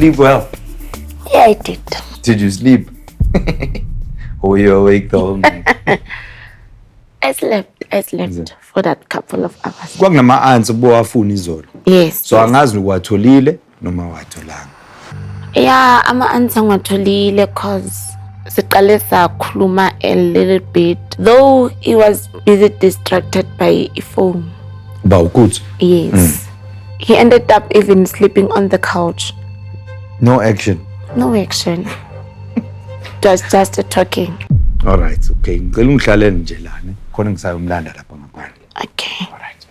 sleep well? Yeah, I did. Did you sleep? Or were you awake the whole night? I slept for that couple of hours. Kwakunama-answer bowafuna izolo. Yes. So angazi ukwatholile noma watholanga. Yeah, ama-answer ngiwatholile cause siqale sakhuluma a little bit. Though he was busy distracted by a phone. Bawukuthi? Yes. He ended up even sleeping on the couch. No action. No action. It was just a talking. All right, okay. Ngicela ungihlalele nje lana. Khona ngisayomlanda lapha ngaphandle. Okay. All right.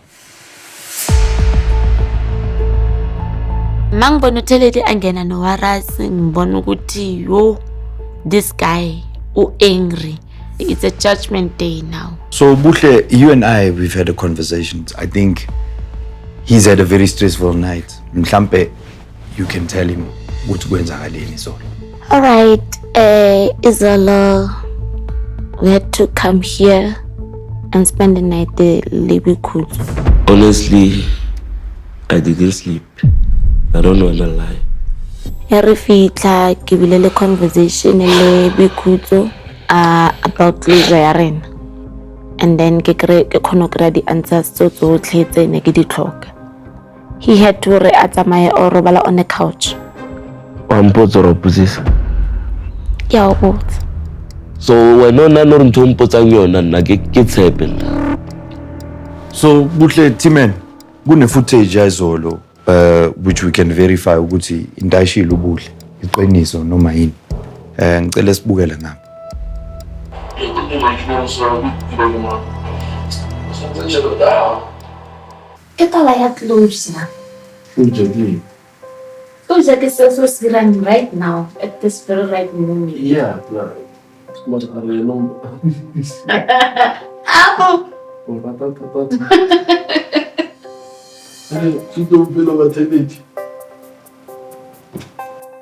Mangibona uTheleti angena noWarasi ngibona ukuthi yo this guy angry. It's a judgment day now. So Buhle, you and I, we've had a conversation. I think he's had a very stressful night. Mhlampe, you can tell him ukuthi kwenzakaleni izolo. All right, Izolo, we had to come here and spend the night there, Libikhutso. Honestly, I didn't sleep. I don't wanna lie. Re fitla ke bile le conversation le Libikhutso about closure ya rena. And then ke khona kry the answers tsotlhe tse ne ke di tlhoka. He had to re a tsamaye o robala on the couch. Wampotsa ro pusisa. Yeah, o botsa. So wena no re ntho mpotsang yona nna ke tshepe. So Buhle, Timen, kune footage yazolo which we can verify ukuthi into ayishilo uBuhle iqiniso noma yini. Ngicela sibukele ngapha. Ke taba ya closure. Closure ke so sirang right now at this very right moment. Yeah, Abo.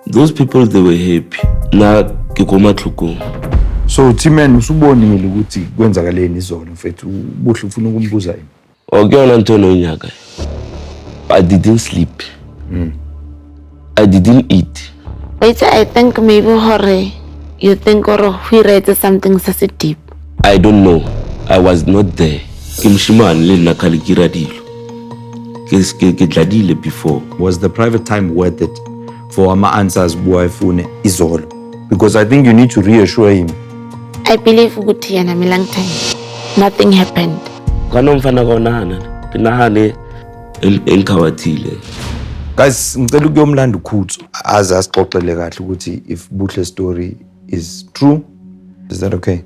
Those people, they were happy. Na ke koma tlhokong. So Timen usubonile ukuthi kwenzakaleni izolo mfethu uBuhle ufuna ukumbuza yini. Okuyona nto nonyaka. I didn't sleep. I didn't eat. Wait, I think maybe hore you think or he read something so deep. I don't know. I was not there. Ke mshimane le nna khalikira dilo. Ke tladile before. Was the private time worth it for ama-answers buwayifune izolo? Because I think you need to reassure him. I believe ukuthi yana milang time. Nothing happened. Kana mfana konana. Pinahane enkhawathile. Guys, ngicela ukuyomlanda uKhutso aze asixoxele kahle ukuthi if Buhle's story is true. Is that okay?